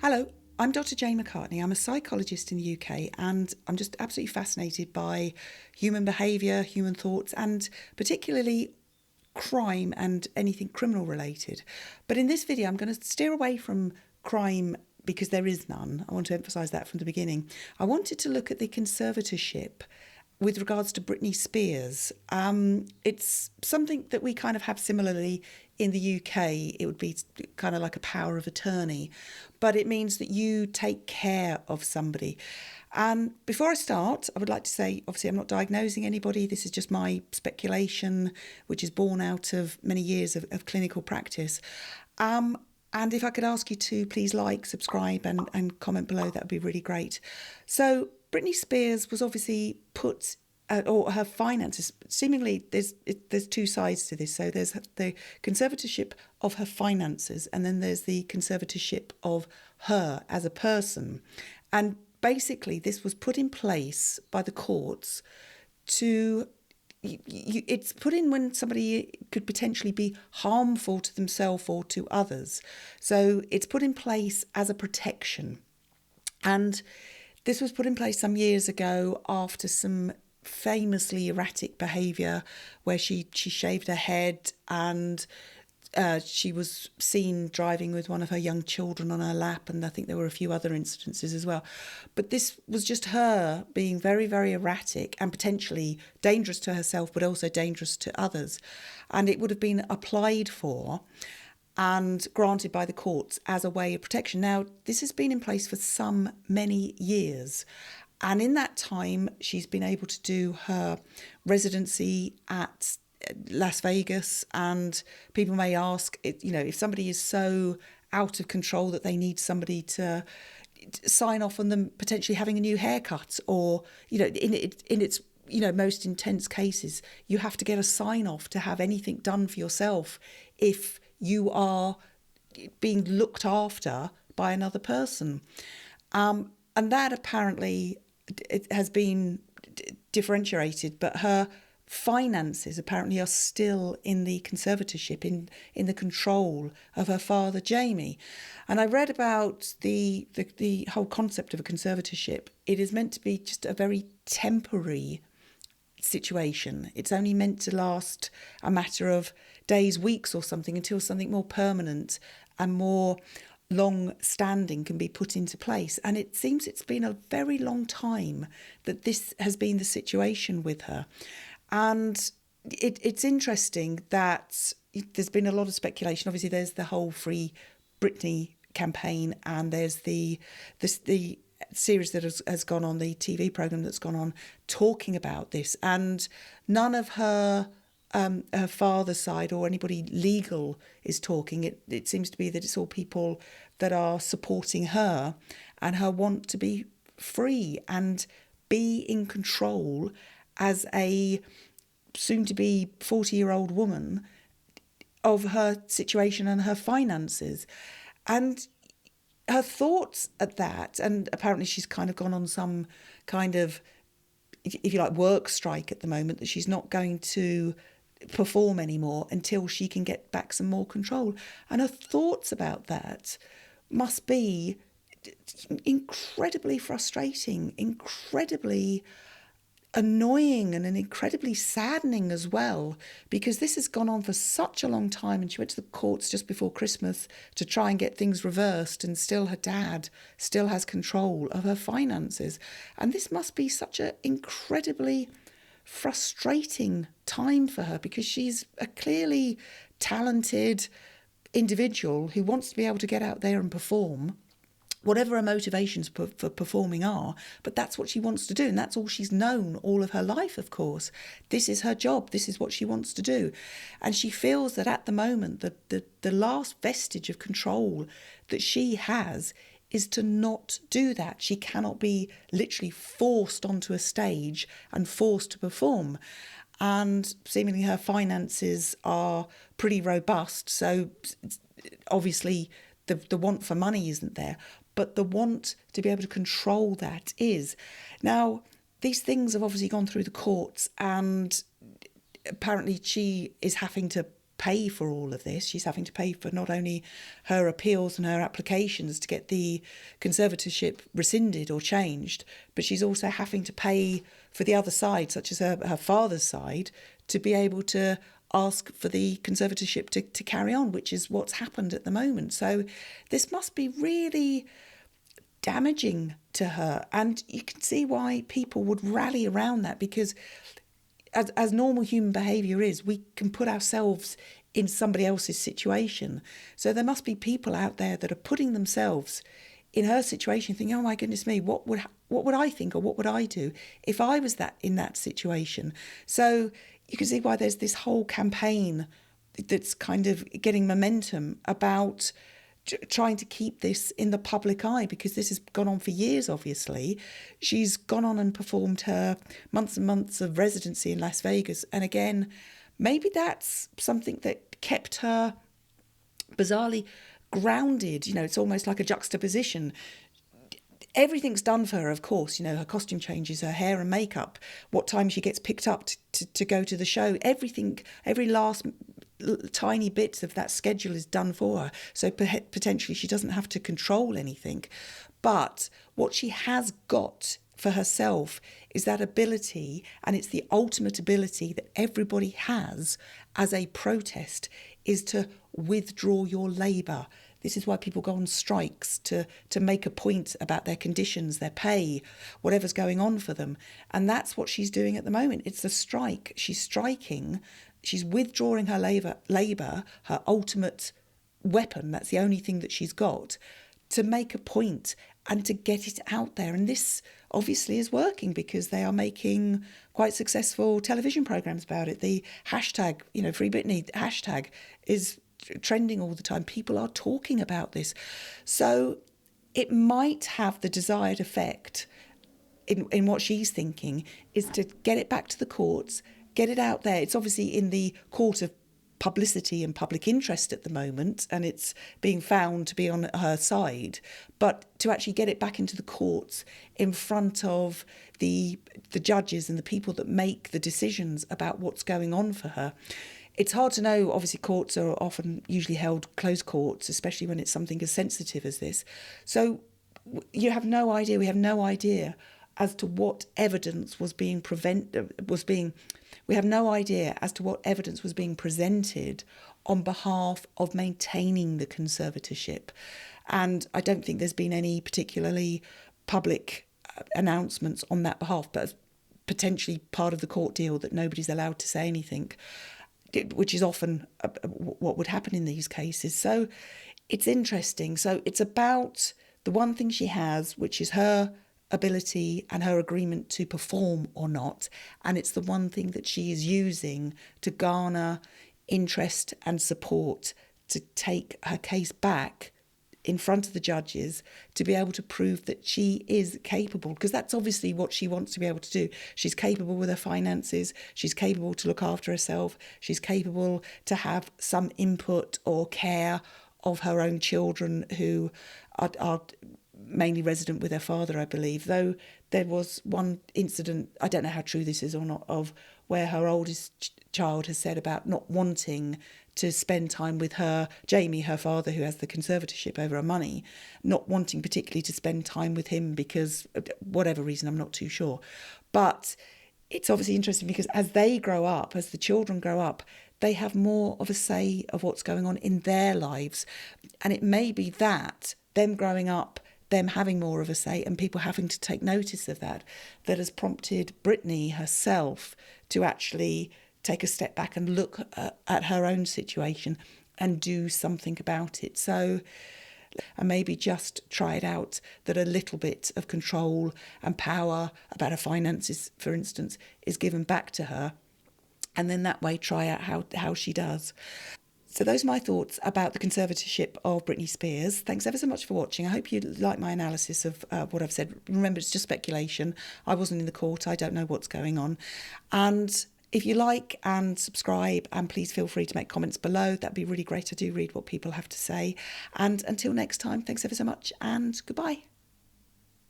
Hello, I'm Dr. Jane McCartney. I'm a psychologist in the UK, and I'm just absolutely fascinated by human behaviour, human thoughts, and particularly crime and anything criminal related. But in this video, I'm going to steer away from crime because there is none. I want to emphasise that from the beginning. I wanted to look at the conservatorship with regards to Britney Spears. It's something that we kind of have similarly in the UK. It would be kind of like a power of attorney, but it means that you take care of somebody. And before I start, I would like to say, obviously, I'm not diagnosing anybody. This is just my speculation, which is born out of many years of clinical practice. And if I could ask you to please like, subscribe and comment below, that would be really great. So Britney Spears was obviously put, or her finances, seemingly there's two sides to this. So there's the conservatorship of her finances, and then there's the conservatorship of her as a person. And basically this was put in place by the courts to... it's put in when somebody could potentially be harmful to themselves or to others. So it's put in place as a protection. And this was put in place some years ago after some famously erratic behaviour where she shaved her head and she was seen driving with one of her young children on her lap, and I think there were a few other incidences as well. But this was just her being very, very erratic and potentially dangerous to herself, but also dangerous to others. And it would have been applied for and granted by the courts as a way of protection. Now, this has been in place for many years. And in that time, she's been able to do her residency at Las Vegas, and people may ask, if somebody is so out of control that they need somebody to sign off on them potentially having a new haircut, or in its most intense cases, you have to get a sign off to have anything done for yourself if you are being looked after by another person, and that apparently it has been differentiated, but her finances apparently are still in the conservatorship, in the control of her father Jamie. And I read about the whole concept of a conservatorship. It is meant to be just a very temporary situation. It's only meant to last a matter of days, weeks or something, until something more permanent and more long-standing can be put into place. And it seems it's been a very long time that this has been the situation with her. And it's interesting that there's been a lot of speculation. Obviously, there's the whole Free Britney campaign, and there's the series that has gone on, the TV programme that's gone on, talking about this. And none of her father's side or anybody legal is talking. It seems to be that it's all people that are supporting her and her want to be free and be in control as a soon-to-be 40-year-old woman of her situation and her finances. And her thoughts at that, and apparently she's kind of gone on some kind of, if you like, work strike at the moment, that she's not going to perform anymore until she can get back some more control. And her thoughts about that must be incredibly frustrating, incredibly annoying, and incredibly saddening as well, because this has gone on for such a long time. And she went to the courts just before Christmas to try and get things reversed, and still her dad still has control of her finances. And this must be such an incredibly frustrating time for her, because she's a clearly talented individual who wants to be able to get out there and perform, whatever her motivations for performing are, but that's what she wants to do, and that's all she's known all of her life, of course. This is her job, this is what she wants to do. And she feels that at the moment, the last vestige of control that she has is to not do that. She cannot be literally forced onto a stage and forced to perform. And seemingly her finances are pretty robust, so obviously the want for money isn't there, but the want to be able to control that is. Now, these things have obviously gone through the courts, and apparently she is having to pay for all of this. She's having to pay for not only her appeals and her applications to get the conservatorship rescinded or changed, but she's also having to pay for the other side, such as her father's side, to be able to ask for the conservatorship to carry on, which is what's happened at the moment. So this must be really damaging to her. And you can see why people would rally around that, because as normal human behaviour is, we can put ourselves in somebody else's situation. So there must be people out there that are putting themselves in her situation, thinking, oh my goodness me, what would I think, or what would I do if I was in that situation? So you can see why there's this whole campaign that's kind of getting momentum about trying to keep this in the public eye, because this has gone on for years, obviously. She's gone on and performed her months and months of residency in Las Vegas. And again, maybe that's something that kept her bizarrely grounded. You know, it's almost like a juxtaposition. Everything's done for her, of course, you know, her costume changes, her hair and makeup, what time she gets picked up to go to the show, everything, every last tiny bits of that schedule is done for her. So potentially she doesn't have to control anything. But what she has got for herself is that ability, and it's the ultimate ability that everybody has as a protest, is to withdraw your labour. This is why people go on strikes, to make a point about their conditions, their pay, whatever's going on for them. And that's what she's doing at the moment. It's a strike. She's striking. She's withdrawing her labour, her ultimate weapon. That's the only thing that she's got, to make a point and to get it out there. And this obviously is working, because they are making quite successful television programmes about it. The hashtag, you know, Free Britney hashtag is trending all the time. People are talking about this. So it might have the desired effect in what she's thinking, is to get it back to the courts, get it out there. It's obviously in the court of publicity and public interest at the moment, and it's being found to be on her side. But to actually get it back into the courts in front of the judges and the people that make the decisions about what's going on for her. It's hard to know. Obviously, courts are often usually held closed courts, especially when it's something as sensitive as this. So you have no idea. We have no idea as to what evidence was being We have no idea as to what evidence was being presented on behalf of maintaining the conservatorship. And I don't think there's been any particularly public announcements on that behalf, but potentially part of the court deal that nobody's allowed to say anything, which is often what would happen in these cases. So it's interesting. So it's about the one thing she has, which is her ability and her agreement to perform or not. And it's the one thing that she is using to garner interest and support to take her case back in front of the judges, to be able to prove that she is capable, because that's obviously what she wants to be able to do. She's capable with her finances, she's capable to look after herself, she's capable to have some input or care of her own children, who are mainly resident with her father, I believe, though there was one incident, I don't know how true this is or not, of where her oldest child has said about not wanting to spend time with Jamie, her father, who has the conservatorship over her money, not wanting particularly to spend time with him because whatever reason, I'm not too sure. But it's obviously interesting, because as they grow up, as the children grow up, they have more of a say of what's going on in their lives. And it may be that them growing up, them having more of a say, and people having to take notice of that has prompted Britney herself to actually take a step back and look at her own situation and do something about it. So, and maybe just try it out, that a little bit of control and power about her finances, for instance, is given back to her, and then that way try out how she does. So those are my thoughts about the conservatorship of Britney Spears. Thanks ever so much for watching. I hope you like my analysis of what I've said. Remember, it's just speculation. I wasn't in the court. I don't know what's going on. And if you like and subscribe, and please feel free to make comments below. That'd be really great. I do read what people have to say. And until next time, thanks ever so much, and goodbye.